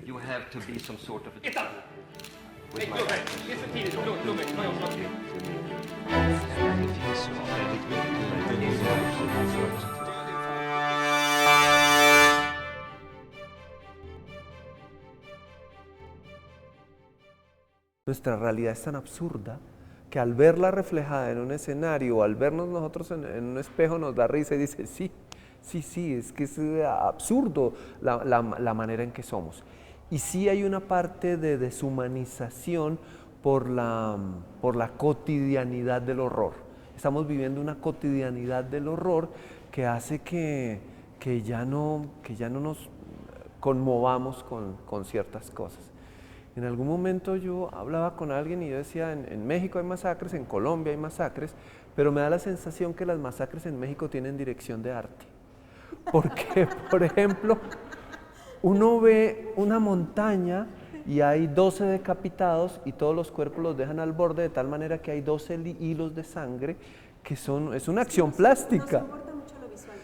You have to be some sort of a Ett annat! with Nej, my Lundberg! Det är för tidigt. Lundberg, vad jag sa till. Det finns så väldigt mycket. Nuestra realidad es tan absurda que al verla reflejada en un escenario o al vernos nosotros en un espejo nos da risa y dice, sí, sí, sí, es que es absurdo la manera en que somos. Y sí hay una parte de deshumanización por la cotidianidad del horror. Estamos viviendo una cotidianidad del horror que hace que ya no nos conmovamos con ciertas cosas. En algún momento yo hablaba con alguien y yo decía, en México hay masacres, en Colombia hay masacres, pero me da la sensación que las masacres en México tienen dirección de arte. Porque, por ejemplo, uno ve una montaña y hay 12 decapitados y todos los cuerpos los dejan al borde de tal manera que hay 12 hilos de sangre que es una acción plástica. Nos importa mucho lo visual.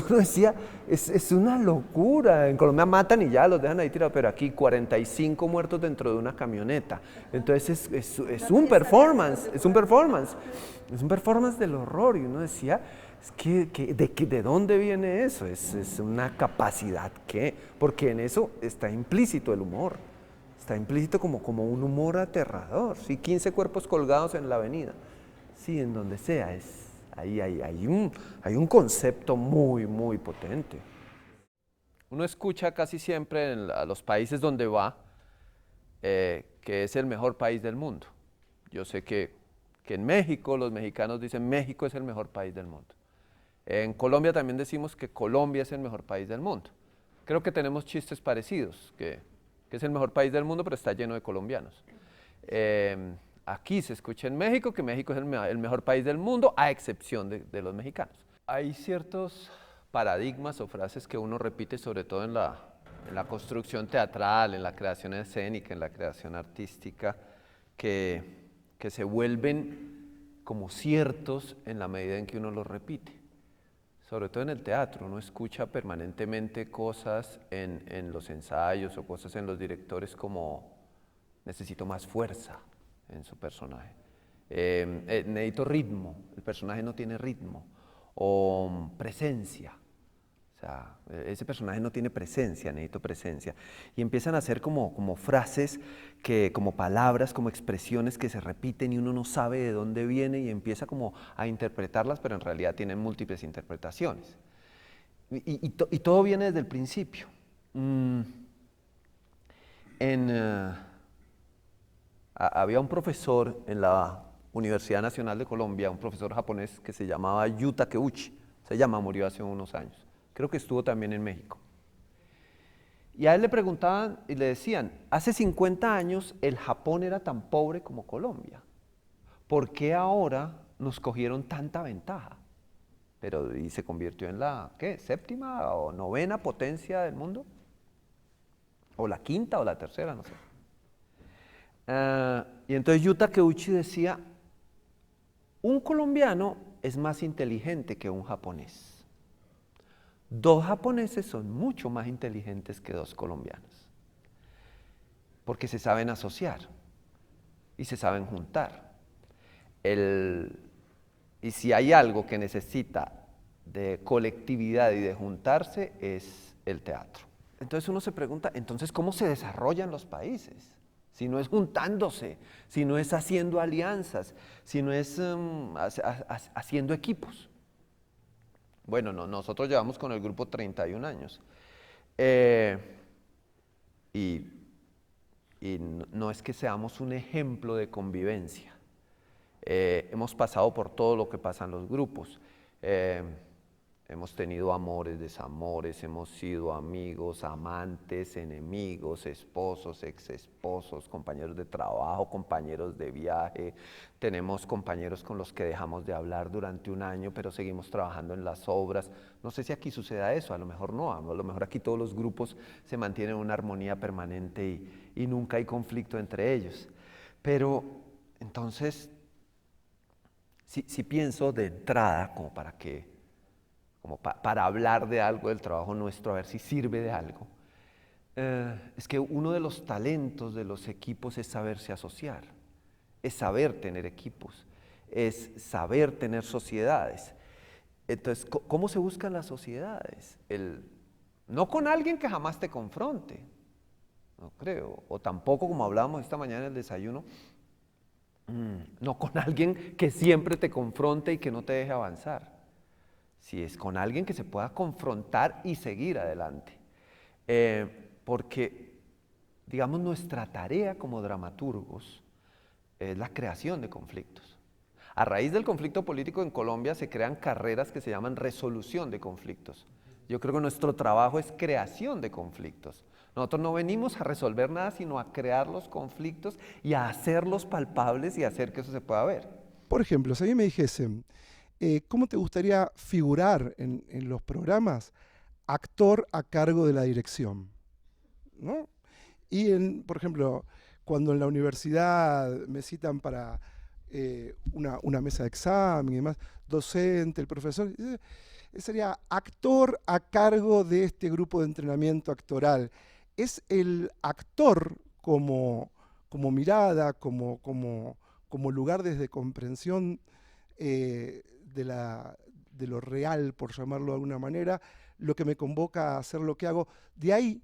Uno decía, es una locura. En Colombia matan y ya los dejan ahí tirados, pero aquí 45 muertos dentro de una camioneta. Entonces es un performance, es un performance. Es un performance del horror. Y uno decía, ¿de dónde viene eso? Es una capacidad que, porque en eso está implícito el humor. Está implícito como un humor aterrador. Sí, 15 cuerpos colgados en la avenida. Sí, en donde sea, hay un concepto muy, muy potente. Uno escucha casi siempre a los países donde va que es el mejor país del mundo. Yo sé que en México los mexicanos dicen México es el mejor país del mundo. En Colombia también decimos que Colombia es el mejor país del mundo. Creo que tenemos chistes parecidos, que es el mejor país del mundo, pero está lleno de colombianos. Aquí se escucha en México que México es el mejor país del mundo, a excepción de los mexicanos. Hay ciertos paradigmas o frases que uno repite, sobre todo en la construcción teatral, en la creación escénica, en la creación artística, que se vuelven como ciertos en la medida en que uno los repite. Sobre todo en el teatro, uno escucha permanentemente cosas en los ensayos o cosas en los directores como necesito más fuerza en su personaje. Necesito ritmo, el personaje no tiene ritmo. O presencia, o sea, ese personaje no tiene presencia, necesito presencia. Y empiezan a hacer como frases, como palabras, como expresiones que se repiten y uno no sabe de dónde viene y empieza como a interpretarlas, pero en realidad tienen múltiples interpretaciones. Y todo viene desde el principio. Había un profesor en la Universidad Nacional de Colombia, un profesor japonés que se llamaba Yu Takeuchi, murió hace unos años, creo que estuvo también en México. Y a él le preguntaban y le decían, hace 50 años el Japón era tan pobre como Colombia, ¿por qué ahora nos cogieron tanta ventaja? Y se convirtió en la, ¿qué? ¿Séptima o novena potencia del mundo? ¿O la quinta o la tercera? No sé. Y entonces Yu Takeuchi decía, un colombiano es más inteligente que un japonés. 2 japoneses son mucho más inteligentes que 2 colombianos, porque se saben asociar y se saben juntar. Y si hay algo que necesita de colectividad y de juntarse es el teatro. Entonces uno se pregunta, entonces ¿cómo se desarrollan los países? Si no es juntándose, si no es haciendo alianzas, si no es haciendo equipos. Bueno, nosotros llevamos con el grupo 31 años. Y no es que seamos un ejemplo de convivencia. Hemos pasado por todo lo que pasan los grupos. Hemos tenido amores, desamores, hemos sido amigos, amantes, enemigos, esposos, exesposos, compañeros de trabajo, compañeros de viaje. Tenemos compañeros con los que dejamos de hablar durante un año, pero seguimos trabajando en las obras. No sé si aquí suceda eso, a lo mejor no, a lo mejor aquí todos los grupos se mantienen en una armonía permanente y nunca hay conflicto entre ellos. Pero entonces, si pienso de entrada, como para hablar de algo del trabajo nuestro, a ver si sirve de algo. Es que uno de los talentos de los equipos es saberse asociar, es saber tener equipos, es saber tener sociedades. Entonces, ¿cómo se buscan las sociedades? No con alguien que jamás te confronte, no creo, o tampoco como hablábamos esta mañana en el desayuno, no con alguien que siempre te confronte y que no te deje avanzar. Si es con alguien que se pueda confrontar y seguir adelante. Porque, digamos, nuestra tarea como dramaturgos es la creación de conflictos. A raíz del conflicto político en Colombia se crean carreras que se llaman resolución de conflictos. Yo creo que nuestro trabajo es creación de conflictos. Nosotros no venimos a resolver nada, sino a crear los conflictos y a hacerlos palpables y hacer que eso se pueda ver. Por ejemplo, si a mí me dijesen, ¿cómo te gustaría figurar en los programas? Actor a cargo de la dirección, ¿no? Y, por ejemplo, cuando en la universidad me citan para una mesa de examen y demás, docente, el profesor, sería actor a cargo de este grupo de entrenamiento actoral. Es el actor como mirada, como lugar desde comprensión de lo real, por llamarlo de alguna manera, lo que me convoca a hacer lo que hago. De ahí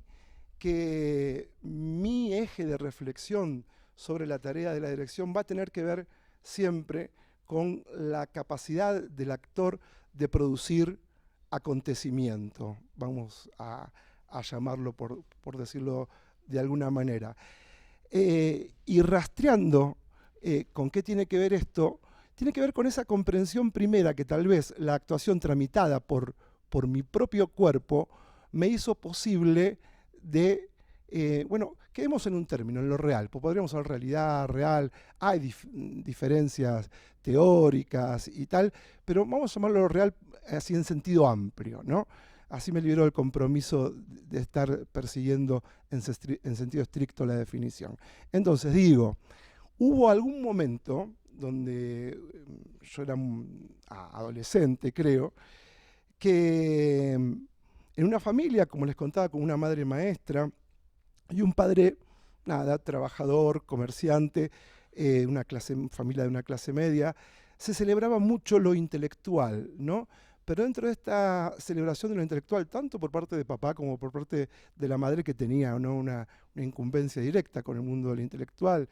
que mi eje de reflexión sobre la tarea de la dirección va a tener que ver siempre con la capacidad del actor de producir acontecimiento, vamos a llamarlo por decirlo de alguna manera. Y rastreando con qué tiene que ver esto, tiene que ver con esa comprensión primera que tal vez la actuación tramitada por mi propio cuerpo me hizo posible de, bueno, quedemos en un término, en lo real, pues podríamos hablar realidad, real, hay diferencias teóricas y tal, pero vamos a llamarlo real así en sentido amplio, ¿no? Así me liberó el compromiso de estar persiguiendo en sentido estricto la definición. Entonces digo, hubo algún momento donde yo era adolescente, creo, que en una familia, como les contaba, con una madre maestra y un padre, nada, trabajador, comerciante, familia de una clase media, se celebraba mucho lo intelectual, ¿no? Pero dentro de esta celebración de lo intelectual, tanto por parte de papá como por parte de la madre que tenía, ¿no? una incumbencia directa con el mundo del intelectual,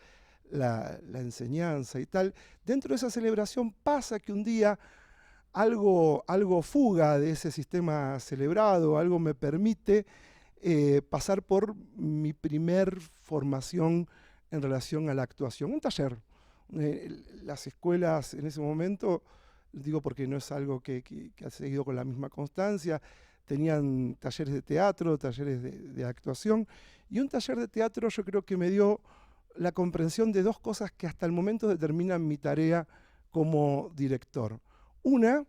la enseñanza y tal, dentro de esa celebración pasa que un día algo fuga de ese sistema celebrado, algo me permite pasar por mi primer formación en relación a la actuación, un taller. Las escuelas en ese momento, digo porque no es algo que ha seguido con la misma constancia, tenían talleres de teatro, talleres de actuación, y un taller de teatro yo creo que me dio la comprensión de dos cosas que hasta el momento determinan mi tarea como director. Una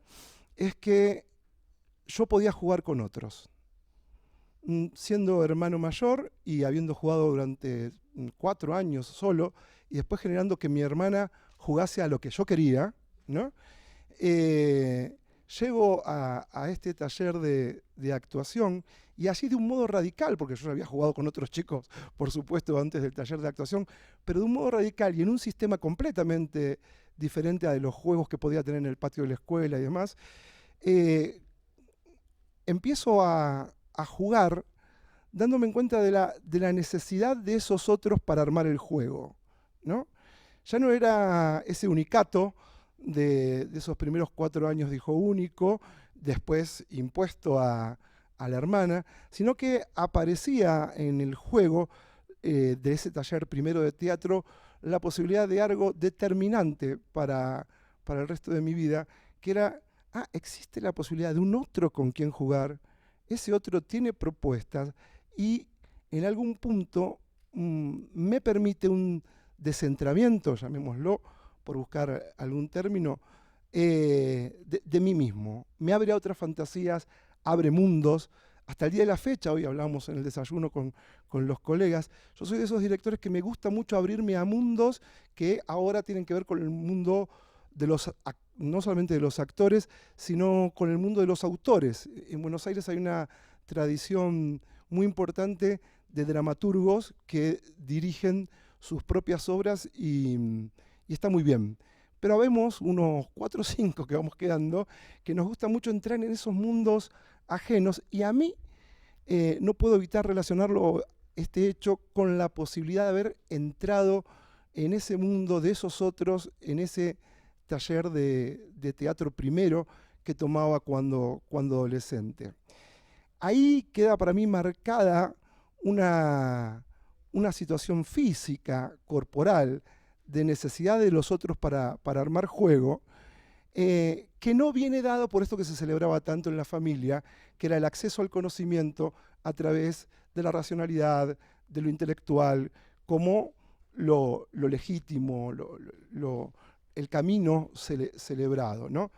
es que yo podía jugar con otros. Siendo hermano mayor y habiendo jugado durante 4 años solo, y después generando que mi hermana jugase a lo que yo quería, ¿no? Llego a este taller de actuación y así de un modo radical, porque yo había jugado con otros chicos, por supuesto, antes del taller de actuación, pero de un modo radical y en un sistema completamente diferente a de los juegos que podía tener en el patio de la escuela y demás, empiezo a jugar dándome en cuenta de la necesidad de esos otros para armar el juego, ¿no? Ya no era ese unicato de esos primeros 4 años de hijo único, después impuesto a la hermana, sino que aparecía en el juego de ese taller primero de teatro la posibilidad de algo determinante para el resto de mi vida, que era, existe la posibilidad de un otro con quien jugar, ese otro tiene propuestas y en algún punto me permite un descentramiento, llamémoslo, por buscar algún término, de mí mismo. Me abre a otras fantasías, abre mundos. Hasta el día de la fecha, hoy hablamos en el desayuno con los colegas, yo soy de esos directores que me gusta mucho abrirme a mundos que ahora tienen que ver con el mundo de no solamente de los actores, sino con el mundo de los autores. En Buenos Aires hay una tradición muy importante de dramaturgos que dirigen sus propias obras y está muy bien. Pero vemos unos 4 o 5 que vamos quedando, que nos gusta mucho entrar en esos mundos ajenos, y a mí no puedo evitar relacionarlo, este hecho, con la posibilidad de haber entrado en ese mundo de esos otros, en ese taller de teatro primero que tomaba cuando adolescente. Ahí queda para mí marcada una situación física, corporal, de necesidad de los otros para armar juego, que no viene dado por esto que se celebraba tanto en la familia, que era el acceso al conocimiento a través de la racionalidad, de lo intelectual, como lo legítimo, el camino celebrado, ¿no?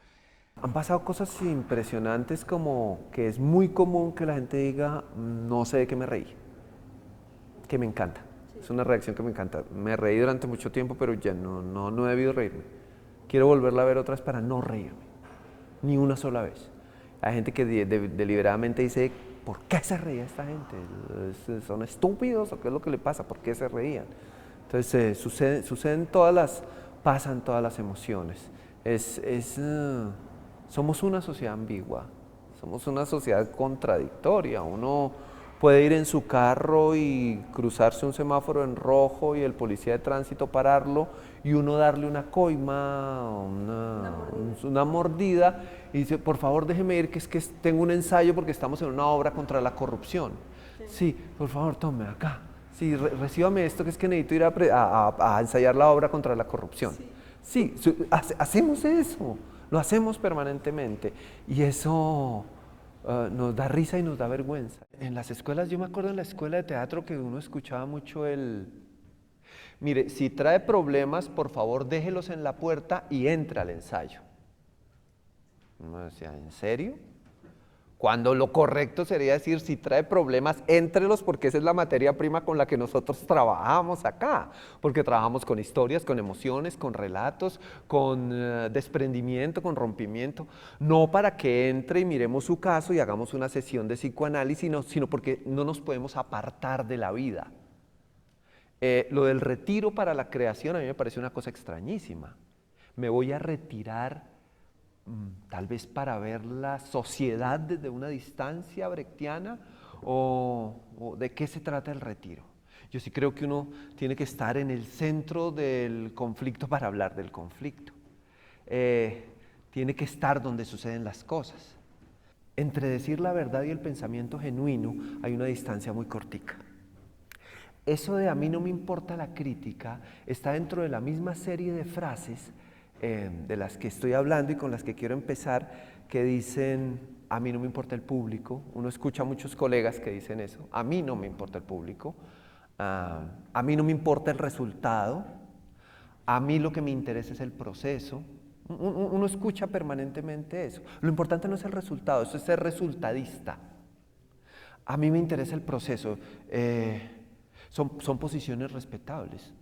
Han pasado cosas impresionantes, como que es muy común que la gente diga, no sé de qué me reí, que me encanta. Es una reacción que me encanta. Me reí durante mucho tiempo, pero ya no he debido reírme. Quiero volverla a ver otra vez para no reírme, ni una sola vez. Hay gente que deliberadamente dice, ¿por qué se reía esta gente? ¿Son estúpidos o qué es lo que le pasa? ¿Por qué se reían? Entonces pasan todas las emociones. Somos una sociedad ambigua, somos una sociedad contradictoria. Uno puede ir en su carro y cruzarse un semáforo en rojo y el policía de tránsito pararlo y uno darle una coima, una mordida, y dice, por favor déjeme ir, que es que tengo un ensayo porque estamos en una obra contra la corrupción. Sí, por favor tome acá. Sí, recíbame esto, que es que necesito ir a ensayar la obra contra la corrupción. Sí, hacemos eso, lo hacemos permanentemente, y eso nos da risa y nos da vergüenza. En las escuelas, yo me acuerdo en la escuela de teatro que uno escuchaba mucho mire, si trae problemas, por favor déjelos en la puerta y entra al ensayo. Uno decía, ¿en serio? Cuando lo correcto sería decir, si trae problemas, éntrelos, porque esa es la materia prima con la que nosotros trabajamos acá, porque trabajamos con historias, con emociones, con relatos, con desprendimiento, con rompimiento, no para que entre y miremos su caso y hagamos una sesión de psicoanálisis, sino porque no nos podemos apartar de la vida. Lo del retiro para la creación a mí me parece una cosa extrañísima. Me voy a retirar tal vez para ver la sociedad desde una distancia brechtiana, o de qué se trata el retiro. Yo sí creo que uno tiene que estar en el centro del conflicto para hablar del conflicto. Tiene que estar donde suceden las cosas. Entre decir la verdad y el pensamiento genuino hay una distancia muy cortica. Eso de a mí no me importa la crítica está dentro de la misma serie de frases de las que estoy hablando y con las que quiero empezar, que dicen, a mí no me importa el público. Uno escucha a muchos colegas que dicen eso, a mí no me importa el público, a mí no me importa el resultado, a mí lo que me interesa es el proceso. Uno escucha permanentemente eso. Lo importante no es el resultado, eso es ser resultadista. A mí me interesa el proceso. Son posiciones respetables.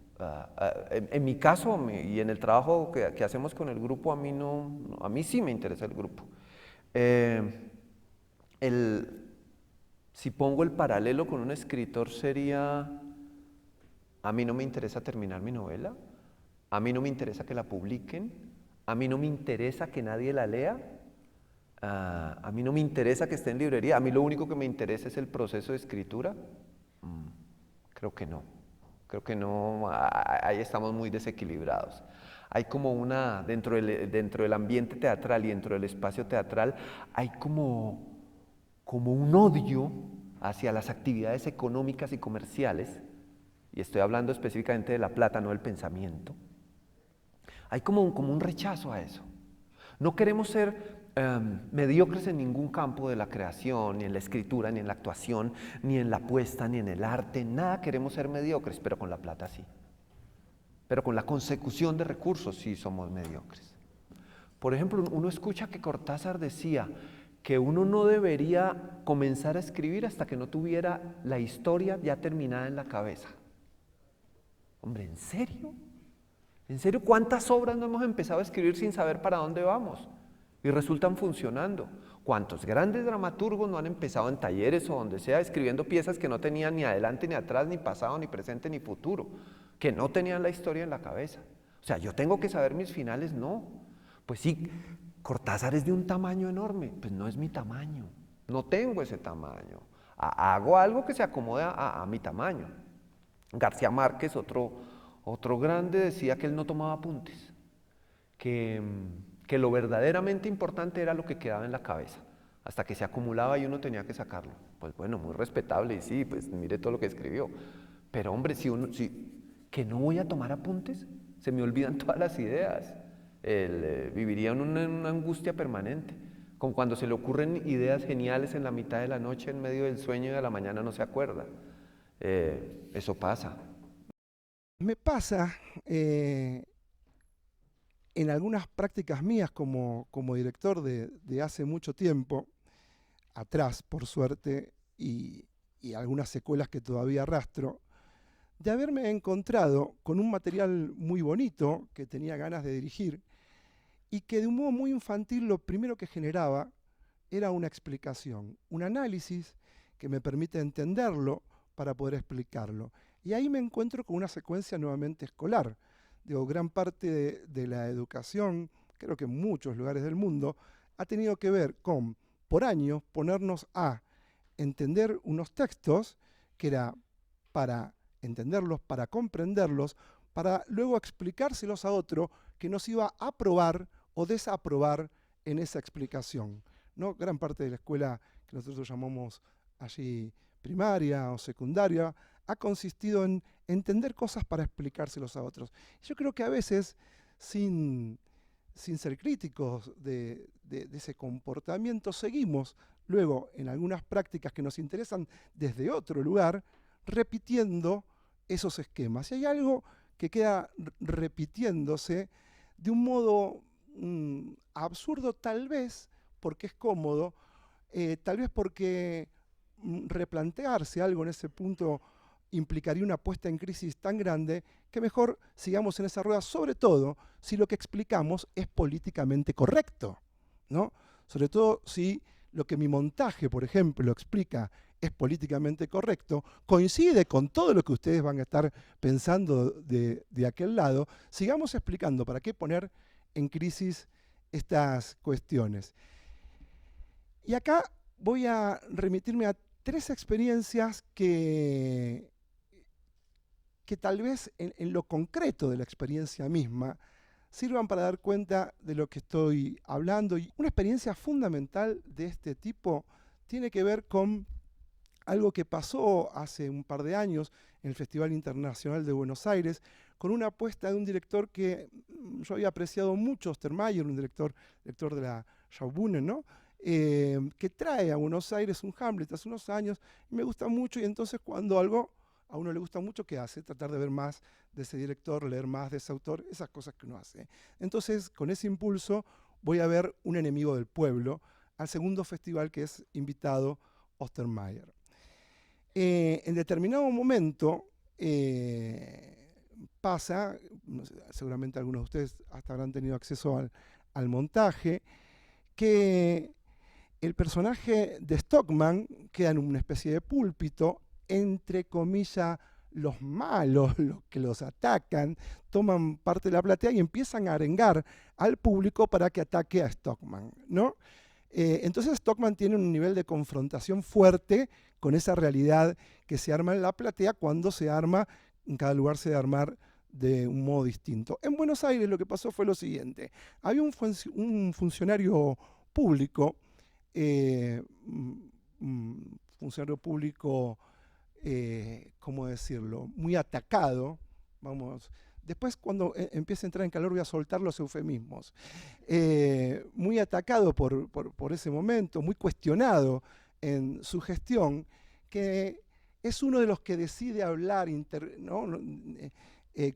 En mi caso y en el trabajo que hacemos con el grupo, a mí sí me interesa el grupo. Si pongo el paralelo con un escritor sería, a mí no me interesa terminar mi novela, a mí no me interesa que la publiquen, a mí no me interesa que nadie la lea, a mí no me interesa que esté en librería, a mí lo único que me interesa es el proceso de escritura. Creo que no, ahí estamos muy desequilibrados. Hay como dentro del ambiente teatral y dentro del espacio teatral, hay como un odio hacia las actividades económicas y comerciales, y estoy hablando específicamente de la plata, no del pensamiento. Hay como un rechazo a eso. No queremos ser mediocres en ningún campo de la creación, ni en la escritura, ni en la actuación, ni en la puesta, ni en el arte. Nada queremos ser mediocres, pero con la plata sí. Pero con la consecución de recursos sí somos mediocres. Por ejemplo, uno escucha que Cortázar decía que uno no debería comenzar a escribir hasta que no tuviera la historia ya terminada en la cabeza. Hombre, ¿en serio? ¿En serio? ¿Cuántas obras no hemos empezado a escribir sin saber para dónde vamos? Y resultan funcionando. ¿Cuántos grandes dramaturgos no han empezado en talleres o donde sea escribiendo piezas que no tenían ni adelante, ni atrás, ni pasado, ni presente, ni futuro? Que no tenían la historia en la cabeza. O sea, ¿yo tengo que saber mis finales? No. Pues sí, Cortázar es de un tamaño enorme. Pues no es mi tamaño. No tengo ese tamaño. Hago algo que se acomode a mi tamaño. García Márquez, otro grande, decía que él no tomaba apuntes. Que lo verdaderamente importante era lo que quedaba en la cabeza, hasta que se acumulaba y uno tenía que sacarlo. Pues bueno, muy respetable, y sí, pues mire todo lo que escribió. Pero hombre, que no voy a tomar apuntes, se me olvidan todas las ideas. Viviría en una angustia permanente, como cuando se le ocurren ideas geniales en la mitad de la noche, en medio del sueño, y a la mañana no se acuerda. Eso pasa. Me pasa en algunas prácticas mías como director de hace mucho tiempo, atrás por suerte, y algunas secuelas que todavía arrastro, de haberme encontrado con un material muy bonito que tenía ganas de dirigir y que de un modo muy infantil lo primero que generaba era una explicación, un análisis que me permite entenderlo para poder explicarlo. Y ahí me encuentro con una secuencia nuevamente escolar. Digo, gran parte de la educación, creo que en muchos lugares del mundo, ha tenido que ver con, por años, ponernos a entender unos textos que era para entenderlos, para comprenderlos, para luego explicárselos a otro que nos iba a aprobar o desaprobar en esa explicación, ¿no? Gran parte de la escuela que nosotros llamamos allí primaria o secundaria ha consistido en entender cosas para explicárselos a otros. Yo creo que a veces, sin ser críticos de ese comportamiento, seguimos luego en algunas prácticas que nos interesan desde otro lugar, repitiendo esos esquemas. Y hay algo que queda repitiéndose de un modo absurdo, tal vez porque es cómodo, tal vez porque replantearse algo en ese punto implicaría una puesta en crisis tan grande que mejor sigamos en esa rueda, sobre todo si lo que explicamos es políticamente correcto, ¿no? Sobre todo si lo que mi montaje, por ejemplo, explica es políticamente correcto, coincide con todo lo que ustedes van a estar pensando de aquel lado, sigamos explicando para qué poner en crisis estas cuestiones. Y acá voy a remitirme a 3 experiencias que tal vez en lo concreto de la experiencia misma sirvan para dar cuenta de lo que estoy hablando. Y una experiencia fundamental de este tipo tiene que ver con algo que pasó hace un par de años en el Festival Internacional de Buenos Aires, con una apuesta de un director que yo había apreciado mucho, Ostermayer, un director de la Schaubühne, ¿no? Que trae a Buenos Aires un Hamlet hace unos años, y me gusta mucho, y entonces cuando algo a uno le gusta mucho, ¿qué hace? Tratar de ver más de ese director, leer más de ese autor, esas cosas que uno hace. Entonces, con ese impulso, voy a ver Un enemigo del pueblo, al segundo festival que es invitado Ostermayer. En determinado momento pasa, no sé, seguramente algunos de ustedes hasta habrán tenido acceso al montaje, que el personaje de Stockman queda en una especie de púlpito, entre comillas, los malos, los que los atacan, toman parte de la platea y empiezan a arengar al público para que ataque a Stockman, ¿no? Entonces Stockman tiene un nivel de confrontación fuerte con esa realidad que se arma en la platea cuando se arma, en cada lugar se debe armar de un modo distinto. En Buenos Aires lo que pasó fue lo siguiente: había un funcionario público, ¿cómo decirlo?, muy atacado, vamos. Después, cuando empiece a entrar en calor, voy a soltar los eufemismos. Muy atacado por ese momento, muy cuestionado en su gestión, que es uno de los que decide hablar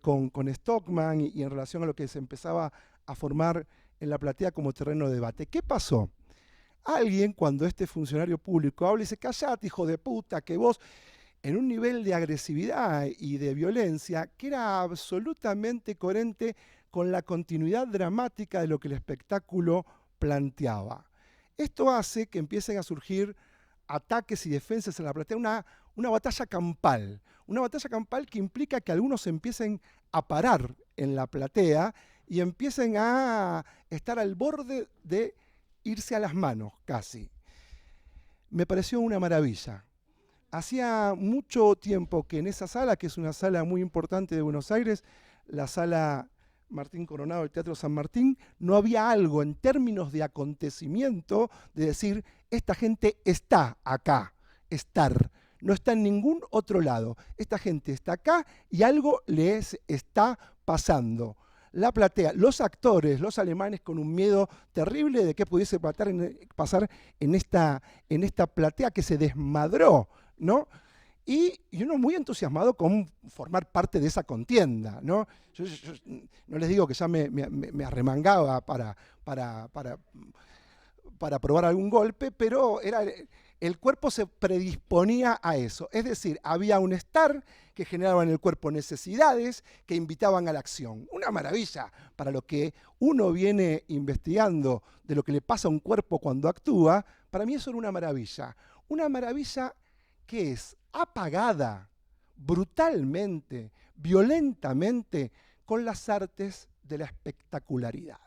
con Stockman y en relación a lo que se empezaba a formar en la platea como terreno de debate. ¿Qué pasó? Alguien, cuando este funcionario público habla, dice: callate, hijo de puta, que vos, en un nivel de agresividad y de violencia que era absolutamente coherente con la continuidad dramática de lo que el espectáculo planteaba. Esto hace que empiecen a surgir ataques y defensas en la platea, una batalla campal. Una batalla campal que implica que algunos empiecen a parar en la platea y empiecen a estar al borde de irse a las manos, casi. Me pareció una maravilla. Hacía mucho tiempo que en esa sala, que es una sala muy importante de Buenos Aires, la sala Martín Coronado del Teatro San Martín, no había algo en términos de acontecimiento de decir, esta gente está acá, estar, no está en ningún otro lado. Esta gente está acá y algo les está pasando. La platea, los actores, los alemanes con un miedo terrible de qué pudiese pasar en esta platea que se desmadró, ¿no? Y uno muy entusiasmado con formar parte de esa contienda, ¿no? Yo no les digo que ya me arremangaba para probar algún golpe, pero el cuerpo se predisponía a eso. Es decir, había un estar que generaba en el cuerpo necesidades que invitaban a la acción. Una maravilla para lo que uno viene investigando de lo que le pasa a un cuerpo cuando actúa. Para mí eso era una maravilla. Una maravilla que es apagada brutalmente, violentamente, con las artes de la espectacularidad.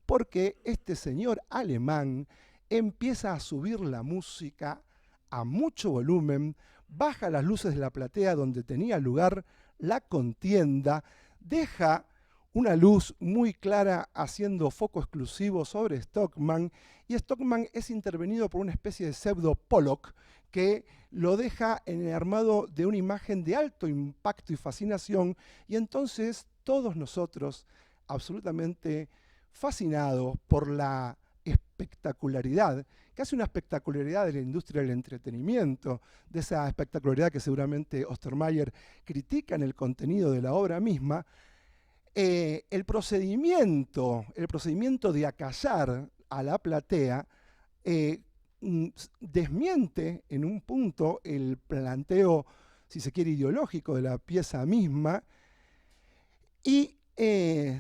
Porque este señor alemán empieza a subir la música a mucho volumen, baja las luces de la platea donde tenía lugar la contienda, deja una luz muy clara haciendo foco exclusivo sobre Stockmann, y Stockmann es intervenido por una especie de pseudo Pollock que lo deja en el armado de una imagen de alto impacto y fascinación, y entonces todos nosotros, absolutamente fascinados por la espectacularidad, casi una espectacularidad de la industria del entretenimiento, de esa espectacularidad que seguramente Ostermayer critica en el contenido de la obra misma, el procedimiento de acallar a la platea desmiente en un punto el planteo, si se quiere, ideológico de la pieza misma, y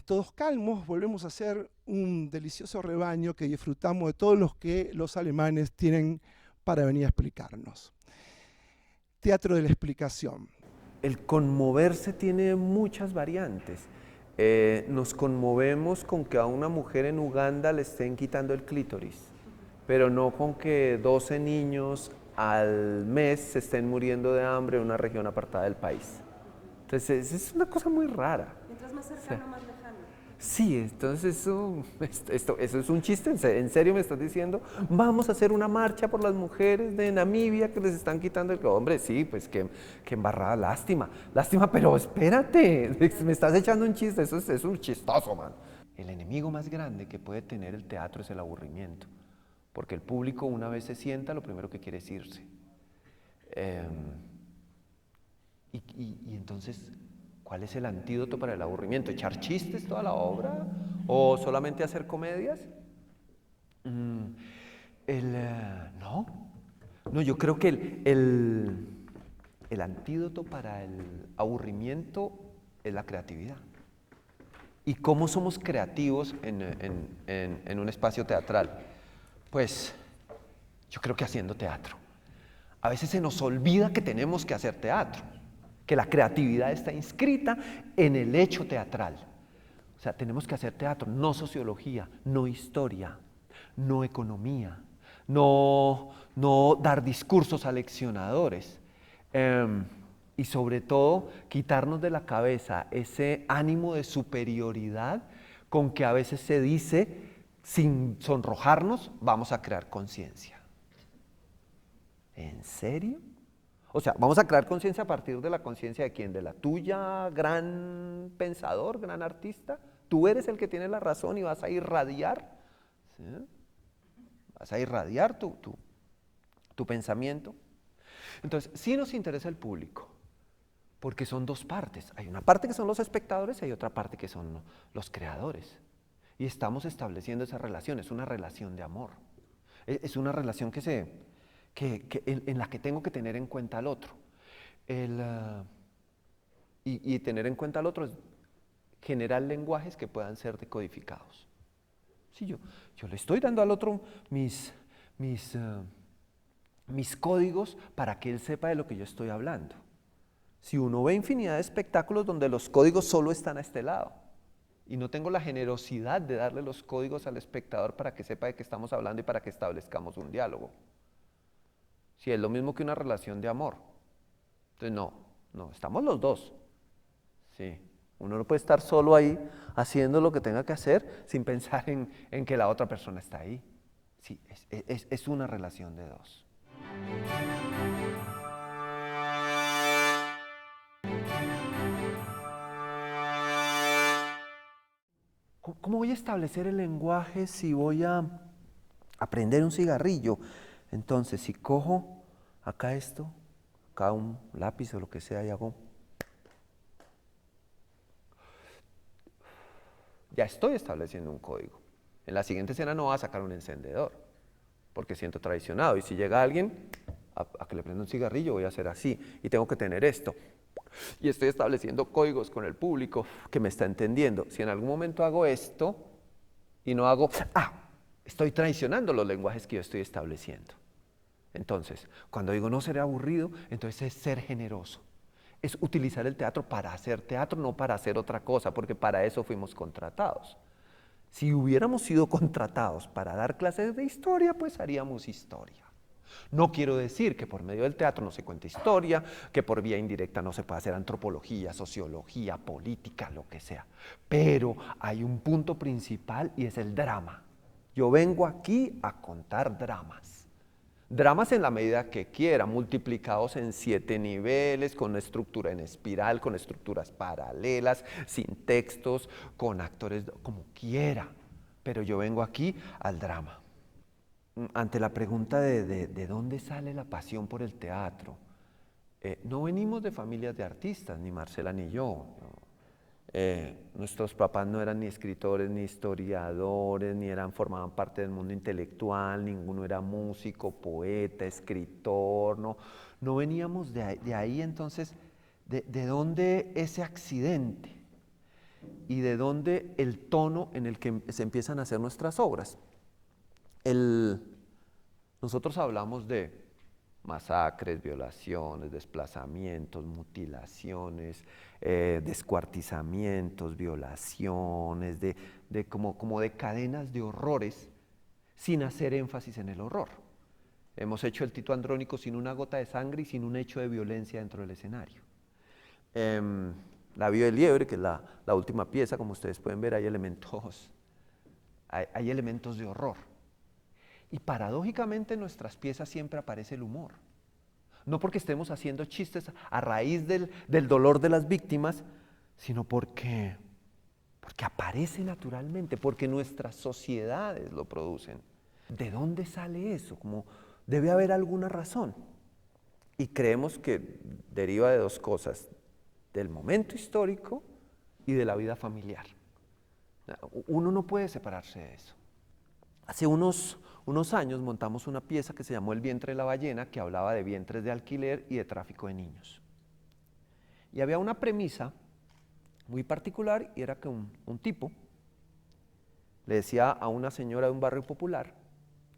todos calmos volvemos a ser un delicioso rebaño que disfrutamos de todos los que los alemanes tienen para venir a explicarnos. Teatro de la explicación. El conmoverse tiene muchas variantes. Nos conmovemos con que a una mujer en Uganda le estén quitando el clítoris, pero no con que 12 niños al mes se estén muriendo de hambre en una región apartada del país. Entonces, es una cosa muy rara. Mientras más cercano, más lejano. Sí, entonces eso es un chiste. ¿En serio me estás diciendo? Vamos a hacer una marcha por las mujeres de Namibia que les están quitando el... Hombre, sí, pues que embarrada, lástima, pero espérate, me estás echando un chiste, eso es un chistoso, man. El enemigo más grande que puede tener el teatro es el aburrimiento, porque el público una vez se sienta, lo primero que quiere es irse. Y entonces, ¿cuál es el antídoto para el aburrimiento? ¿Echar chistes toda la obra? ¿O solamente hacer comedias? No, yo creo que el antídoto para el aburrimiento es la creatividad. ¿Y cómo somos creativos en un espacio teatral? Pues yo creo que haciendo teatro. A veces se nos olvida que tenemos que hacer teatro, que la creatividad está inscrita en el hecho teatral. O sea, tenemos que hacer teatro, no sociología, no historia, no economía, no dar discursos aleccionadores. Y sobre todo, quitarnos de la cabeza ese ánimo de superioridad con que a veces se dice, sin sonrojarnos, vamos a crear conciencia. ¿En serio? O sea, vamos a crear conciencia a partir de la conciencia de quién, de la tuya, gran pensador, gran artista. Tú eres el que tiene la razón y vas a irradiar, ¿sí? Vas a irradiar tu pensamiento. Entonces, sí nos interesa el público, porque son dos partes. Hay una parte que son los espectadores y hay otra parte que son los creadores. Y estamos estableciendo esa relación, es una relación de amor. Es una relación en la que tengo que tener en cuenta al otro. Y tener en cuenta al otro es generar lenguajes que puedan ser decodificados. Sí, yo le estoy dando al otro mis mis códigos para que él sepa de lo que yo estoy hablando. Si uno ve infinidad de espectáculos donde los códigos solo están a este lado y no tengo la generosidad de darle los códigos al espectador para que sepa de qué estamos hablando y para que establezcamos un diálogo. Si es lo mismo que una relación de amor. Entonces no, estamos los dos. Sí, uno no puede estar solo ahí haciendo lo que tenga que hacer sin pensar en que la otra persona está ahí. Sí, es una relación de dos. ¿Cómo voy a establecer el lenguaje si voy a aprender un cigarrillo? Entonces, si cojo acá esto, acá un lápiz o lo que sea y hago, ya estoy estableciendo un código. En la siguiente escena no voy a sacar un encendedor, porque siento traicionado. Y si llega alguien a que le prenda un cigarrillo, voy a hacer así. Y tengo que tener esto. Y estoy estableciendo códigos con el público que me está entendiendo. Si en algún momento hago esto y no hago, estoy traicionando los lenguajes que yo estoy estableciendo. Entonces, cuando digo no seré aburrido, entonces es ser generoso. Es utilizar el teatro para hacer teatro, no para hacer otra cosa, porque para eso fuimos contratados. Si hubiéramos sido contratados para dar clases de historia, pues haríamos historia. No quiero decir que por medio del teatro no se cuente historia, que por vía indirecta no se pueda hacer antropología, sociología, política, lo que sea. Pero hay un punto principal y es el drama. Yo vengo aquí a contar dramas. Dramas en la medida que quiera, multiplicados en 7 niveles, con una estructura en espiral, con estructuras paralelas, sin textos, con actores, como quiera. Pero yo vengo aquí al drama. Ante la pregunta de dónde sale la pasión por el teatro, no venimos de familias de artistas, ni Marcela ni yo. Nuestros papás no eran ni escritores, ni historiadores, ni formaban parte del mundo intelectual, ninguno era músico, poeta, escritor, no veníamos de ahí. Entonces, ¿de dónde ese accidente? ¿Y de dónde el tono en el que se empiezan a hacer nuestras obras? Nosotros hablamos de masacres, violaciones, desplazamientos, mutilaciones, descuartizamientos, violaciones, como de cadenas de horrores sin hacer énfasis en el horror. Hemos hecho el Tito Andrónico sin una gota de sangre y sin un hecho de violencia dentro del escenario. La Vía del Liebre, que es la última pieza, como ustedes pueden ver, hay elementos de horror. Y paradójicamente en nuestras piezas siempre aparece el humor. No porque estemos haciendo chistes a raíz del dolor de las víctimas, sino porque aparece naturalmente, porque nuestras sociedades lo producen. ¿De dónde sale eso? Como debe haber alguna razón. Y creemos que deriva de dos cosas, del momento histórico y de la vida familiar. Uno no puede separarse de eso. Hace unos años montamos una pieza que se llamó El vientre de la ballena, que hablaba de vientres de alquiler y de tráfico de niños. Y había una premisa muy particular, y era que un tipo le decía a una señora de un barrio popular,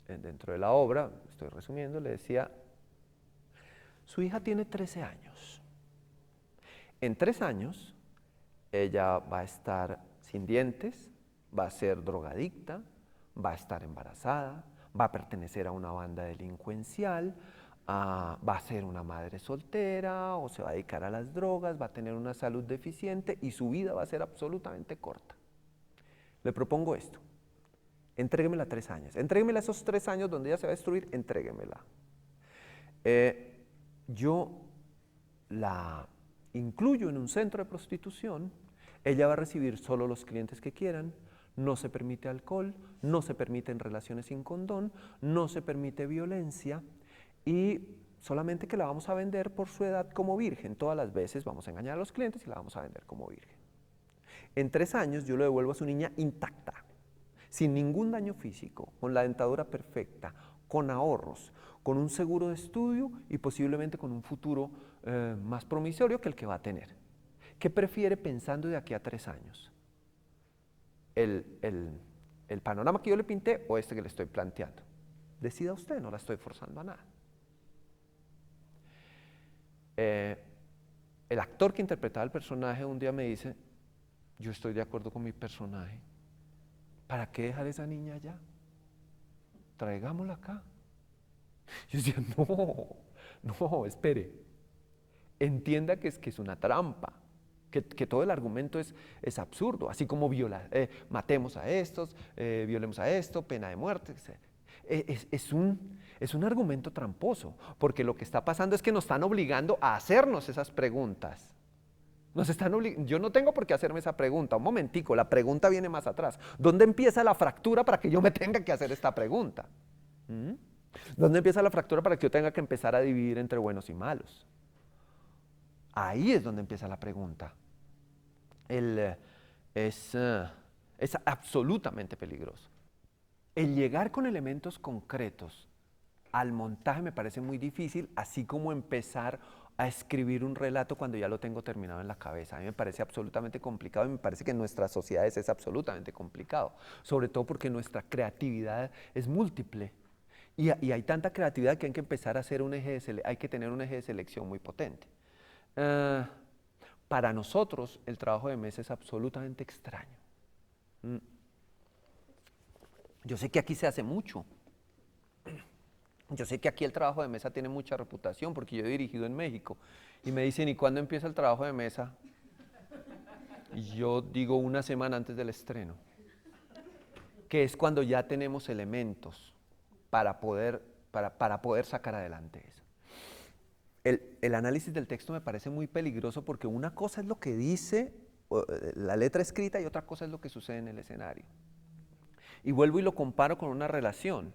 dentro de la obra, estoy resumiendo, le decía, su hija tiene 13 años. En 3 años, ella va a estar sin dientes, va a ser drogadicta, va a estar embarazada, va a pertenecer a una banda delincuencial, va a ser una madre soltera o se va a dedicar a las drogas, va a tener una salud deficiente y su vida va a ser absolutamente corta. Le propongo esto, entréguemela 3 años, entréguemela esos 3 años donde ella se va a destruir, entréguemela. Yo la incluyo en un centro de prostitución, ella va a recibir solo los clientes que quieran, no se permite alcohol, no se permiten relaciones sin condón, no se permite violencia y solamente que la vamos a vender por su edad como virgen. Todas las veces vamos a engañar a los clientes y la vamos a vender como virgen. En 3 años yo le devuelvo a su niña intacta, sin ningún daño físico, con la dentadura perfecta, con ahorros, con un seguro de estudio y posiblemente con un futuro más promisorio que el que va a tener. ¿Qué prefiere pensando de aquí a 3 años? ¿El panorama que yo le pinté o este que le estoy planteando? decida usted, no la estoy forzando a nada. El actor que interpretaba el personaje un día me dice, yo estoy de acuerdo con mi personaje, ¿para qué dejar a esa niña allá? Traigámosla acá. Yo decía, no, espere, entienda que es una trampa, que todo el argumento es absurdo, así como matemos a estos, violemos a esto, pena de muerte. Es un argumento tramposo, porque lo que está pasando es que nos están obligando a hacernos esas preguntas. Yo no tengo por qué hacerme esa pregunta, un momentico, la pregunta viene más atrás. ¿Dónde empieza la fractura para que yo me tenga que hacer esta pregunta? ¿Dónde empieza la fractura para que yo tenga que empezar a dividir entre buenos y malos? Ahí es donde empieza la pregunta. Es absolutamente peligroso. El llegar con elementos concretos al montaje me parece muy difícil, así como empezar a escribir un relato cuando ya lo tengo terminado en la cabeza. A mí me parece absolutamente complicado y me parece que en nuestras sociedades es absolutamente complicado, sobre todo porque nuestra creatividad es múltiple y hay tanta creatividad que hay que empezar a hacer hay que tener un eje de selección muy potente. Para nosotros el trabajo de mesa es absolutamente extraño. Yo sé que aquí se hace mucho. Yo sé que aquí el trabajo de mesa tiene mucha reputación porque yo he dirigido en México y me dicen, ¿y cuándo empieza el trabajo de mesa? Y yo digo una semana antes del estreno, que es cuando ya tenemos elementos para poder sacar adelante eso. El análisis del texto me parece muy peligroso porque una cosa es lo que dice la letra escrita y otra cosa es lo que sucede en el escenario. Y vuelvo y lo comparo con una relación.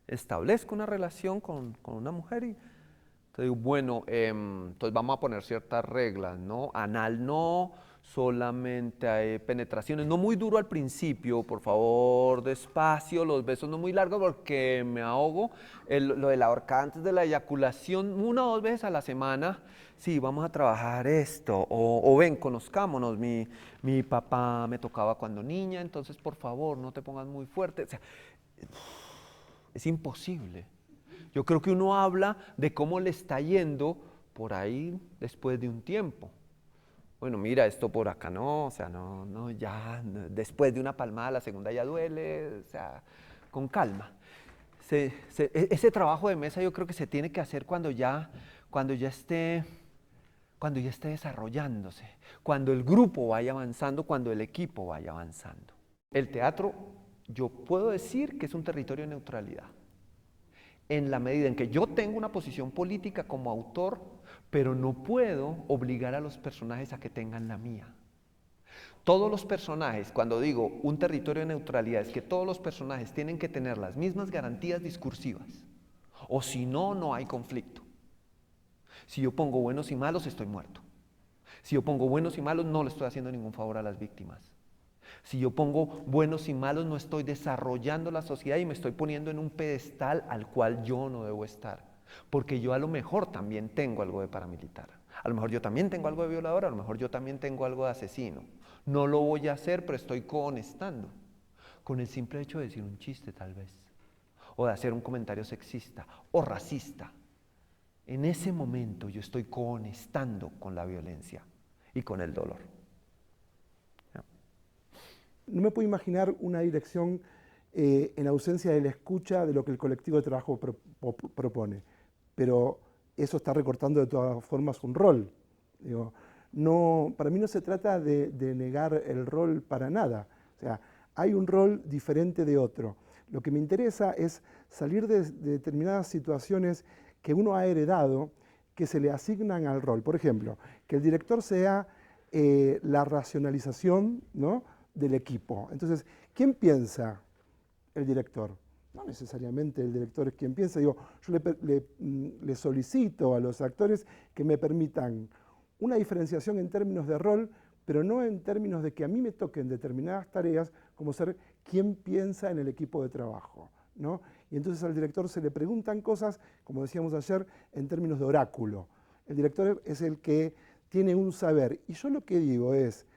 Establezco una relación con una mujer y te digo, bueno, entonces vamos a poner ciertas reglas, ¿no? Anal no, solamente hay penetraciones, no muy duro al principio, por favor, despacio, los besos no muy largos porque me ahogo. Lo de la horcada antes de la eyaculación, 1 o 2 veces a la semana, sí, vamos a trabajar esto, o ven, conozcámonos, mi papá me tocaba cuando niña, entonces por favor, no te pongas muy fuerte. O sea, es imposible. Yo creo que uno habla de cómo le está yendo por ahí después de un tiempo. Bueno, mira, esto por acá no, o sea, no, ya, después de una palmada la segunda ya duele, o sea, con calma. Ese trabajo de mesa yo creo que se tiene que hacer cuando ya esté desarrollándose, cuando el grupo vaya avanzando, cuando el equipo vaya avanzando. El teatro, yo puedo decir que es un territorio de neutralidad, en la medida en que yo tengo una posición política como autor, pero no puedo obligar a los personajes a que tengan la mía. Todos los personajes, cuando digo un territorio de neutralidad, es que todos los personajes tienen que tener las mismas garantías discursivas, o si no, no hay conflicto. Si yo pongo buenos y malos, estoy muerto. Si yo pongo buenos y malos, no le estoy haciendo ningún favor a las víctimas. Si yo pongo buenos y malos, no estoy desarrollando la sociedad y me estoy poniendo en un pedestal al cual yo no debo estar. Porque yo a lo mejor también tengo algo de paramilitar. A lo mejor yo también tengo algo de violador, a lo mejor yo también tengo algo de asesino. No lo voy a hacer, pero estoy cohonestando. Con el simple hecho de decir un chiste, tal vez. O de hacer un comentario sexista o racista. En ese momento yo estoy cohonestando con la violencia y con el dolor. No me puedo imaginar una dirección en ausencia de la escucha de lo que el colectivo de trabajo propone, pero eso está recortando de todas formas un rol. Digo, no, para mí no se trata de negar el rol para nada, o sea, hay un rol diferente de otro. Lo que me interesa es salir de determinadas situaciones que uno ha heredado, que se le asignan al rol. Por ejemplo, que el director sea la racionalización, ¿no?, del equipo. Entonces, ¿quién piensa? El director. No necesariamente el director es quien piensa. Digo, yo le solicito a los actores que me permitan una diferenciación en términos de rol, pero no en términos de que a mí me toquen determinadas tareas, como ser quien piensa en el equipo de trabajo, ¿no? Y entonces al director se le preguntan cosas, como decíamos ayer, en términos de oráculo. El director es el que tiene un saber. Y yo lo que digo es,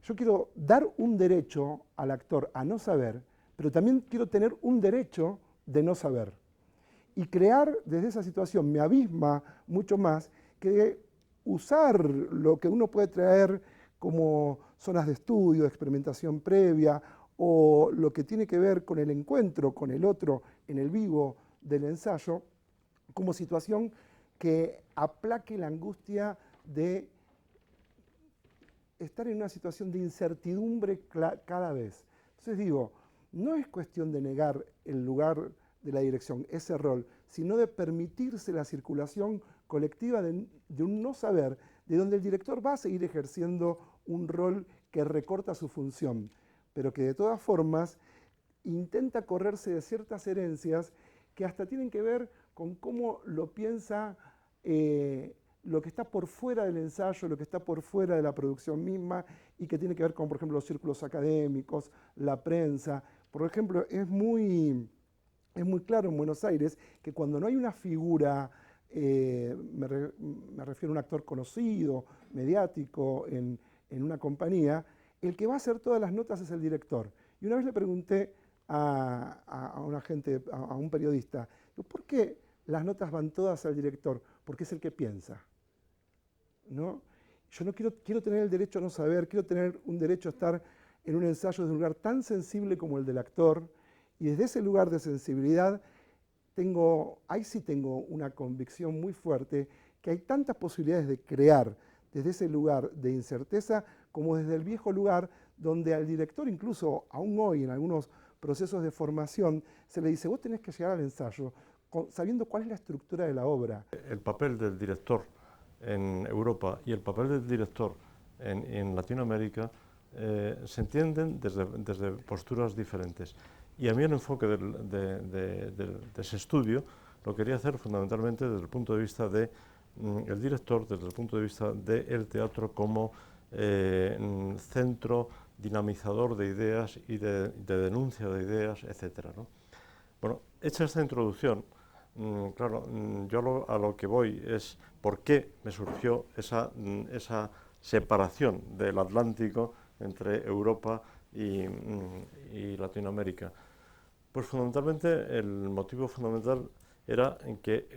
yo quiero dar un derecho al actor a no saber, pero también quiero tener un derecho de no saber. Y crear desde esa situación me abisma mucho más que usar lo que uno puede traer como zonas de estudio, de experimentación previa, o lo que tiene que ver con el encuentro con el otro en el vivo del ensayo, como situación que aplaque la angustia de estar en una situación de incertidumbre cada vez. Entonces digo, no es cuestión de negar el lugar de la dirección, ese rol, sino de permitirse la circulación colectiva de un no saber, de donde el director va a seguir ejerciendo un rol que recorta su función, pero que de todas formas intenta correrse de ciertas herencias que hasta tienen que ver con cómo lo piensa lo que está por fuera del ensayo, lo que está por fuera de la producción misma y que tiene que ver con, por ejemplo, los círculos académicos, la prensa. Por ejemplo, es muy claro en Buenos Aires que cuando no hay una figura, me refiero a un actor conocido, mediático, en una compañía, el que va a hacer todas las notas es el director. Y una vez le pregunté a un periodista, ¿por qué las notas van todas al director? Porque es el que piensa, ¿no? Yo no quiero tener el derecho a no saber, quiero tener un derecho a estar en un ensayo de un lugar tan sensible como el del actor, y desde ese lugar de sensibilidad ahí sí tengo una convicción muy fuerte que hay tantas posibilidades de crear desde ese lugar de incerteza como desde el viejo lugar donde al director, incluso aún hoy en algunos procesos de formación, se le dice, vos tenés que llegar al ensayo sabiendo cuál es la estructura de la obra. El papel del director en Europa y el papel del director en Latinoamérica se entienden desde posturas diferentes. Y a mí el enfoque de ese estudio lo quería hacer fundamentalmente desde el punto de vista del director, desde el punto de vista del teatro como centro dinamizador de ideas y de denuncia de ideas, etc., ¿no? Bueno, hecha esta introducción, claro, yo a lo que voy es por qué me surgió esa separación del Atlántico entre Europa y Latinoamérica. Pues fundamentalmente el motivo fundamental era en que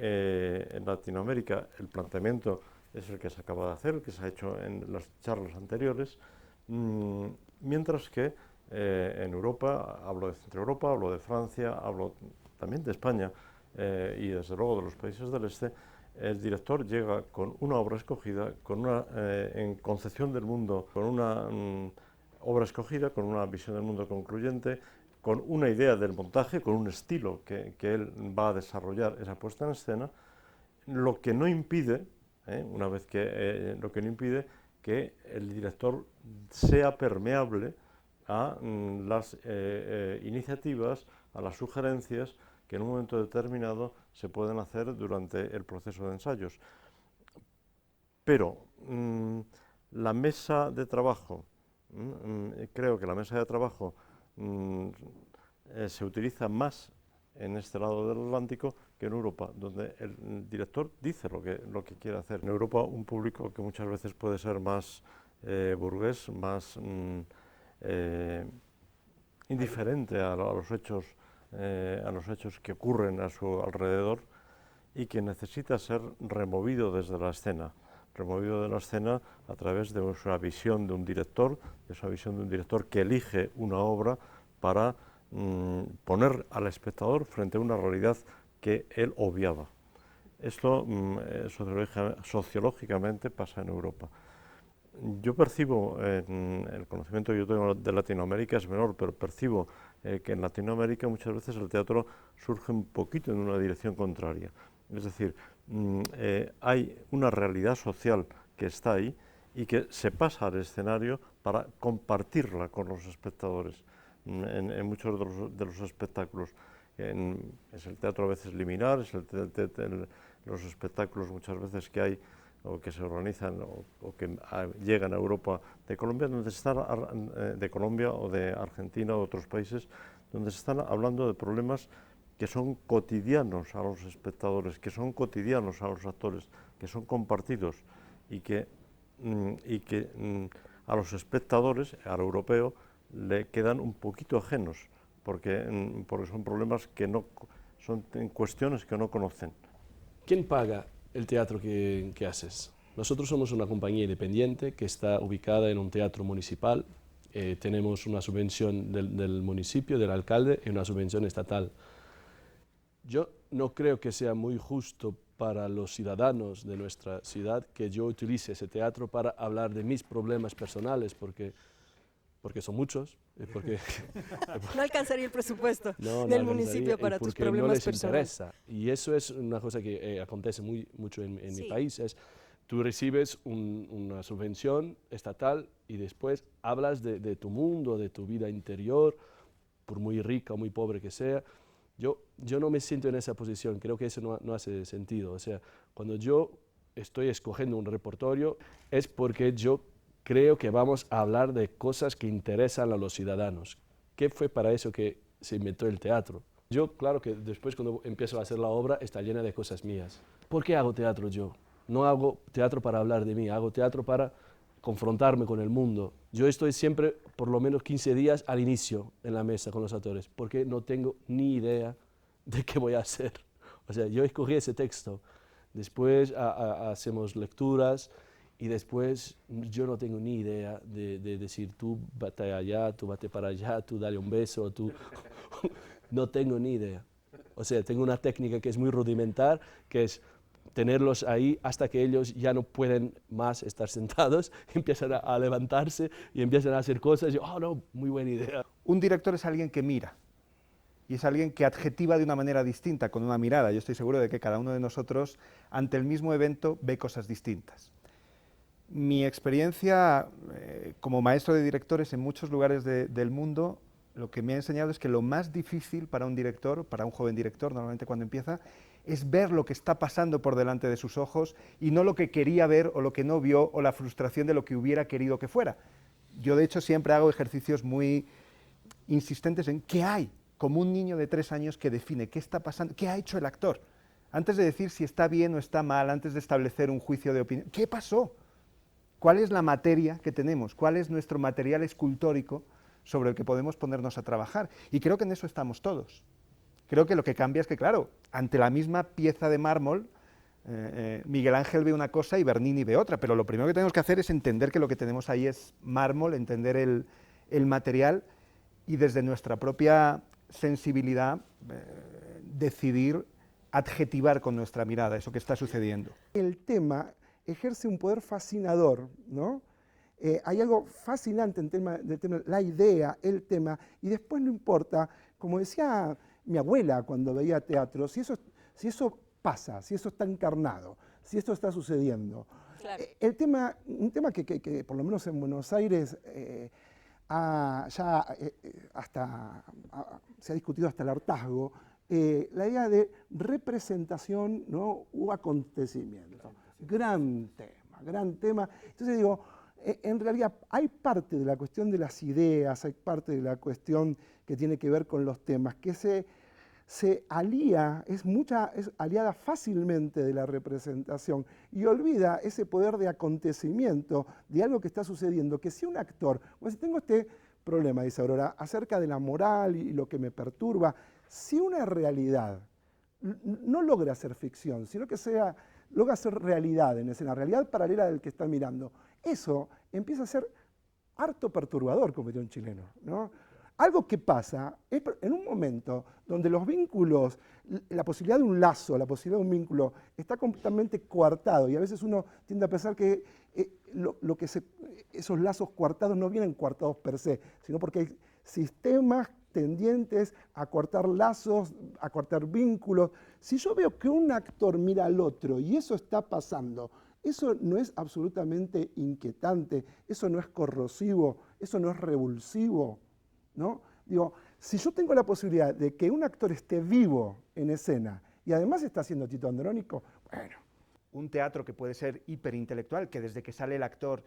en Latinoamérica el planteamiento es el que se acaba de hacer, el que se ha hecho en las charlas anteriores, mientras que en Europa, hablo de Centro Europa, hablo de Francia, hablo también de España y desde luego de los países del este, el director llega con una obra escogida, en concepción del mundo, con una obra escogida, con una visión del mundo concluyente, con una idea del montaje, con un estilo que él va a desarrollar esa puesta en escena, lo que no impide, lo que no impide que el director sea permeable a las iniciativas, a las sugerencias que en un momento determinado se pueden hacer durante el proceso de ensayos. Pero la mesa de trabajo, creo que la mesa de trabajo se utiliza más en este lado del Atlántico que en Europa, donde el director dice lo que quiere hacer. En Europa un público que muchas veces puede ser más burgués, más indiferente a los hechos que ocurren a su alrededor y que necesita ser removido desde la escena. Removido de la escena a través de una visión de un director, que elige una obra para poner al espectador frente a una realidad que él obviaba. Esto sociológicamente pasa en Europa. Yo percibo, el conocimiento que yo tengo de Latinoamérica es menor, pero percibo que en Latinoamérica muchas veces el teatro surge un poquito en una dirección contraria. Es decir, hay una realidad social que está ahí y que se pasa al escenario para compartirla con los espectadores. En muchos de los espectáculos es el teatro a veces liminar, es los espectáculos muchas veces que hay o que se organizan o que llegan a Europa de Colombia, de Colombia o de Argentina o de otros países, donde se están hablando de problemas que son cotidianos a los espectadores, que son cotidianos a los actores, que son compartidos y que a los espectadores, al europeo, le quedan un poquito ajenos, porque son problemas que no son cuestiones que no conocen. ¿Quién paga el teatro que haces? Nosotros somos una compañía independiente que está ubicada en un teatro municipal. Tenemos una subvención del municipio, del alcalde, y una subvención estatal. Yo no creo que sea muy justo para los ciudadanos de nuestra ciudad que yo utilice ese teatro para hablar de mis problemas personales, porque son muchos. No alcanzaría el presupuesto No del alcanzaría, municipio para tus porque problemas no les personales. interesa. Y eso es una cosa que acontece mucho en mi Sí. país. Tú recibes una subvención estatal y después hablas de tu mundo, de tu vida interior, por muy rica o muy pobre que sea. Yo no me siento en esa posición, creo que eso no hace sentido. O sea, cuando yo estoy escogiendo un repertorio es porque yo creo que vamos a hablar de cosas que interesan a los ciudadanos. ¿Qué fue para eso que se inventó el teatro? Yo, claro que después cuando empiezo a hacer la obra está llena de cosas mías. ¿Por qué hago teatro yo? No hago teatro para hablar de mí, hago teatro para confrontarme con el mundo. Yo estoy siempre por lo menos 15 días al inicio en la mesa con los actores, porque no tengo ni idea de qué voy a hacer. O sea, yo escogí ese texto, después hacemos lecturas y después yo no tengo ni idea de decir tú vete allá, tú vete para allá, tú dale un beso, tú... No tengo ni idea. O sea, tengo una técnica que es muy rudimentar, que es tenerlos ahí hasta que ellos ya no pueden más estar sentados, empiezan a levantarse y empiezan a hacer cosas, y yo, oh no, muy buena idea. Un director es alguien que mira, y es alguien que adjetiva de una manera distinta, con una mirada. Yo estoy seguro de que cada uno de nosotros, ante el mismo evento, ve cosas distintas. Mi experiencia como maestro de directores en muchos lugares del mundo, lo que me ha enseñado es que lo más difícil para un director, para un joven director, normalmente cuando empieza, es ver lo que está pasando por delante de sus ojos y no lo que quería ver o lo que no vio o la frustración de lo que hubiera querido que fuera. Yo, de hecho, siempre hago ejercicios muy insistentes en qué hay, como un niño de 3 años que define qué está pasando, qué ha hecho el actor. Antes de decir si está bien o está mal, antes de establecer un juicio de opinión, ¿qué pasó? ¿Cuál es la materia que tenemos? ¿Cuál es nuestro material escultórico sobre el que podemos ponernos a trabajar? Y creo que en eso estamos todos. Creo que lo que cambia es que, claro, ante la misma pieza de mármol, Miguel Ángel ve una cosa y Bernini ve otra, pero lo primero que tenemos que hacer es entender que lo que tenemos ahí es mármol, entender el material y desde nuestra propia sensibilidad decidir adjetivar con nuestra mirada eso que está sucediendo. El tema ejerce un poder fascinador, ¿no? Hay algo fascinante en del tema, la idea, el tema, y después no importa, como decía mi abuela cuando veía teatro, si eso pasa, si eso está encarnado, si esto está sucediendo. Claro. Un tema que por lo menos en Buenos Aires se ha discutido hasta el hartazgo, la idea de representación, ¿no?, u acontecimiento. Gran tema. Entonces digo, en realidad hay parte de la cuestión de las ideas, hay parte de la cuestión que tiene que ver con los temas, que se alía, es aliada fácilmente de la representación y olvida ese poder de acontecimiento, de algo que está sucediendo, que si un actor, si tengo este problema, dice Aurora, acerca de la moral y lo que me perturba, si una realidad no logra ser ficción, sino que logra ser realidad en escena, realidad paralela del que está mirando, eso empieza a ser harto perturbador, como diría un chileno, ¿no? Algo que pasa es en un momento donde los vínculos, la posibilidad de un lazo, la posibilidad de un vínculo está completamente coartado y a veces uno tiende a pensar que esos lazos coartados no vienen coartados per se, sino porque hay sistemas tendientes a cortar lazos, a cortar vínculos. Si yo veo que un actor mira al otro y eso está pasando, eso no es absolutamente inquietante, eso no es corrosivo, eso no es revulsivo, ¿no? Digo, si yo tengo la posibilidad de que un actor esté vivo en escena y además está haciendo Tito Andrónico, bueno. Un teatro que puede ser hiperintelectual, que desde que sale el actor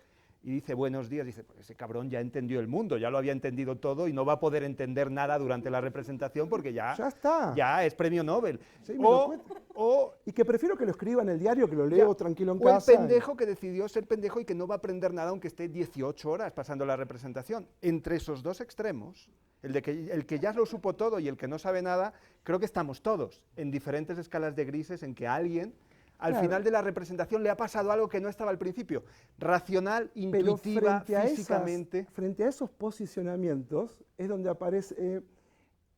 y dice buenos días, dice, pues ese cabrón ya entendió el mundo, ya lo había entendido todo y no va a poder entender nada durante la representación porque ya está. Ya es premio Nobel. Sí, me lo cuento. Y que prefiero que lo escriba en el diario, que lo leo tranquilo en casa. O el pendejo que decidió ser pendejo y que no va a aprender nada aunque esté 18 horas pasando la representación. Entre esos dos extremos, el que ya lo supo todo y el que no sabe nada, creo que estamos todos en diferentes escalas de grises en que a alguien al final de la representación le ha pasado algo que no estaba al principio. Racional, intuitiva, físicamente. Frente a esos posicionamientos es donde aparece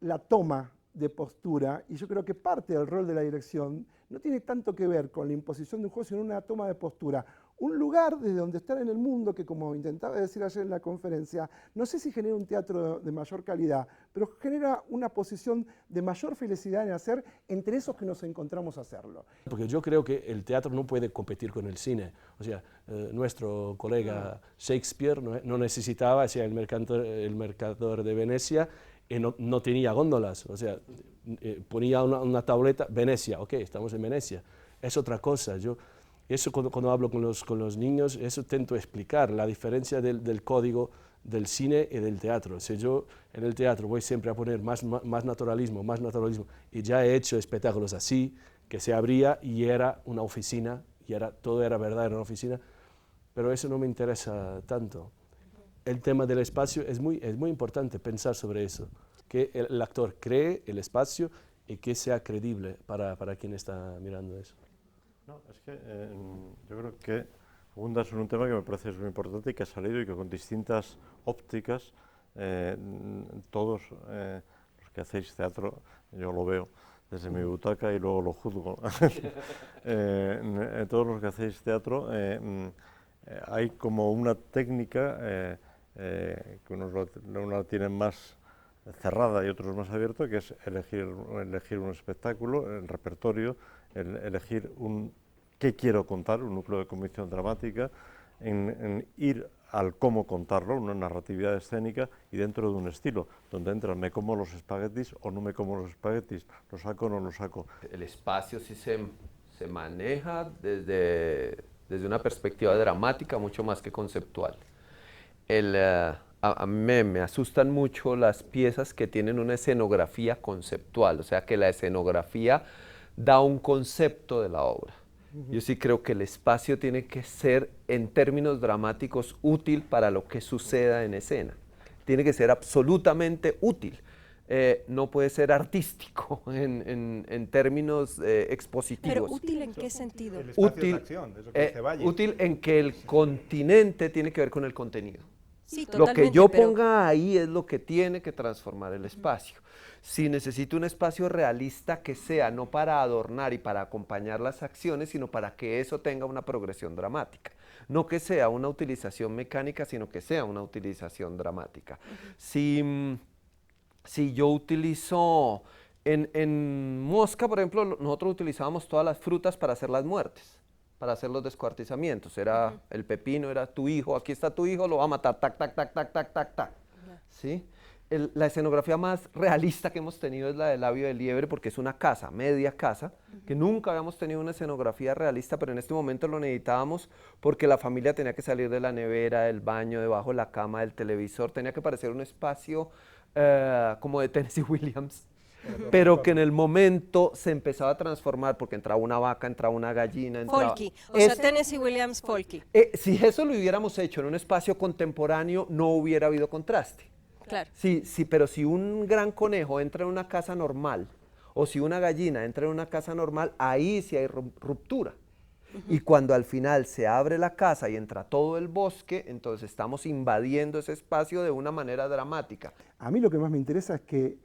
la toma de postura, y yo creo que parte del rol de la dirección no tiene tanto que ver con la imposición de un juego, sino una toma de postura. Un lugar desde donde estar en el mundo, que como intentaba decir ayer en la conferencia, no sé si genera un teatro de mayor calidad, pero genera una posición de mayor felicidad en hacer entre esos que nos encontramos a hacerlo. Porque yo creo que el teatro no puede competir con el cine. O sea, nuestro colega Shakespeare no necesitaba, o sea, el mercador de Venecia, no tenía góndolas, o sea, ponía una tableta, Venecia, ok, estamos en Venecia. Es otra cosa. Eso cuando hablo con los niños, eso intento explicar, la diferencia del código del cine y del teatro. O sea, yo en el teatro voy siempre a poner más naturalismo, y ya he hecho espectáculos así, que se abría y era una oficina, y todo era verdad, era una oficina, pero eso no me interesa tanto. El tema del espacio es muy importante pensar sobre eso, que el actor cree el espacio y que sea creíble para quien está mirando eso. No, es que yo creo que abundas en un tema que me parece muy importante y que ha salido y que con distintas ópticas todos los que hacéis teatro, yo lo veo desde mi butaca y luego lo juzgo. Todos los que hacéis teatro hay como una técnica que unos la tienen más cerrada y otros más abierta, que es elegir un espectáculo, el repertorio, elegir qué quiero contar, un núcleo de convicción dramática, en ir al cómo contarlo, una narratividad escénica y dentro de un estilo, donde entra me como los espaguetis o no me como los espaguetis, lo saco o no lo saco. El espacio sí se maneja desde una perspectiva dramática mucho más que conceptual. A mí me asustan mucho las piezas que tienen una escenografía conceptual, o sea que la escenografía da un concepto de la obra. Yo sí creo que el espacio tiene que ser, en términos dramáticos, útil para lo que suceda en escena. Tiene que ser absolutamente útil. No puede ser artístico en términos expositivos. ¿Pero útil en qué sentido? El espacio de acción, es lo que dice Valle. Útil en que el continente tiene que ver con el contenido. Sí, Lo totalmente, que yo pero ponga ahí es lo que tiene que transformar el espacio. Si necesito un espacio realista que sea no para adornar y para acompañar las acciones, sino para que eso tenga una progresión dramática. No que sea una utilización mecánica, sino que sea una utilización dramática. Si yo utilizo, en Mosca, por ejemplo, nosotros utilizábamos todas las frutas para hacer las muertes, para hacer los descuartizamientos. Era el pepino, era tu hijo, aquí está tu hijo, lo va a matar, tac, tac, tac, tac, tac, tac, tac. ¿Sí? La escenografía más realista que hemos tenido es la del Labio de Liebre, porque es una casa, media casa, que nunca habíamos tenido una escenografía realista, pero en este momento lo necesitábamos porque la familia tenía que salir de la nevera, del baño, debajo de la cama, del televisor, tenía que parecer un espacio como de Tennessee Williams, pero que en el momento se empezaba a transformar porque entraba una vaca, entraba una gallina, entraba... Folky, o sea, Tennessee Williams Folky. Si eso lo hubiéramos hecho en un espacio contemporáneo, no hubiera habido contraste. Claro. Sí, pero si un gran conejo entra en una casa normal, o si una gallina entra en una casa normal, ahí sí hay ruptura. Y cuando al final se abre la casa y entra todo el bosque, entonces estamos invadiendo ese espacio de una manera dramática. A mí lo que más me interesa es que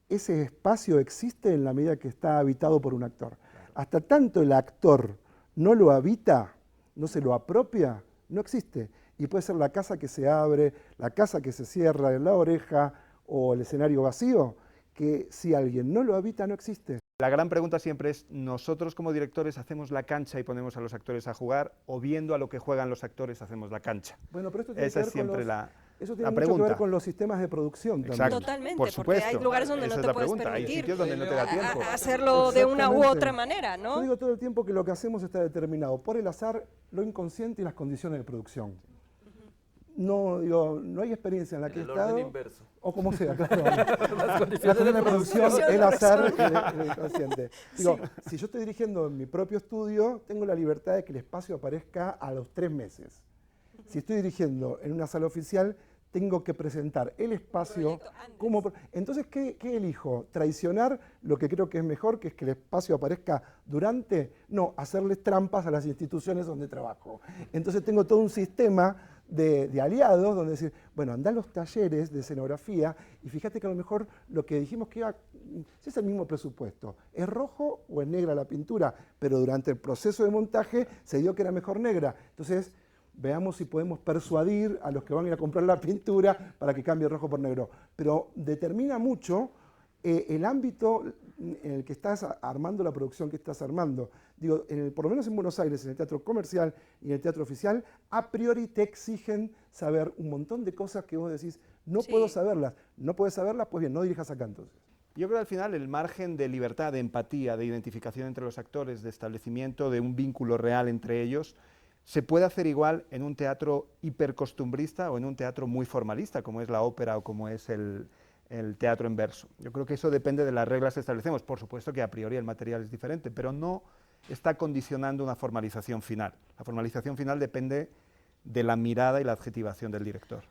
ese espacio existe en la medida que está habitado por un actor. Hasta tanto el actor no lo habita, no se lo apropia, no existe. Y puede ser la casa que se abre, la casa que se cierra en la oreja o el escenario vacío, que si alguien no lo habita no existe. La gran pregunta siempre es, ¿nosotros como directores hacemos la cancha y ponemos a los actores a jugar o viendo a lo que juegan los actores hacemos la cancha? Bueno, pero esto tiene Esa que ver es siempre eso tiene la mucho pregunta. que ver con los sistemas de producción también. Exacto. Totalmente, Por porque supuesto. hay lugares donde Esa no es te la puedes pregunta. Hay permitir sitios donde no te da tiempo. hacerlo de una u Exactamente. otra manera, ¿no? Yo digo todo el tiempo que lo que hacemos está determinado por el azar, lo inconsciente y las condiciones de producción. No, digo, no hay experiencia en la que he estado. inverso. O como sea, claro. Las La condiciones de producción, producción. el azar consciente. Digo, si yo estoy dirigiendo en mi propio estudio, tengo la libertad de que el espacio aparezca a los 3 meses. Si estoy dirigiendo en una sala oficial, tengo que presentar el espacio como... Entonces, ¿qué elijo? ¿Traicionar lo que creo que es mejor, que es que el espacio aparezca durante? No, hacerles trampas a las instituciones donde trabajo. Entonces tengo todo un sistema de aliados donde decir, bueno, andá a los talleres de escenografía y fíjate que a lo mejor lo que dijimos que iba, si es el mismo presupuesto, ¿es rojo o es negra la pintura? Pero durante el proceso de montaje se dio que era mejor negra. Entonces, veamos si podemos persuadir a los que van a ir a comprar la pintura para que cambie rojo por negro. Pero determina mucho el ámbito en el que estás armando la producción que estás armando. Digo, por lo menos en Buenos Aires, en el teatro comercial y en el teatro oficial, a priori te exigen saber un montón de cosas que vos decís, no puedo saberlas. No puedes saberlas, pues bien, no dirijas acá entonces. Yo creo que al final el margen de libertad, de empatía, de identificación entre los actores, de establecimiento de un vínculo real entre ellos, se puede hacer igual en un teatro hipercostumbrista o en un teatro muy formalista, como es la ópera o como es el teatro en verso. Yo creo que eso depende de las reglas que establecemos. Por supuesto que a priori el material es diferente, pero no está condicionando una formalización final. La formalización final depende de la mirada y la adjetivación del director.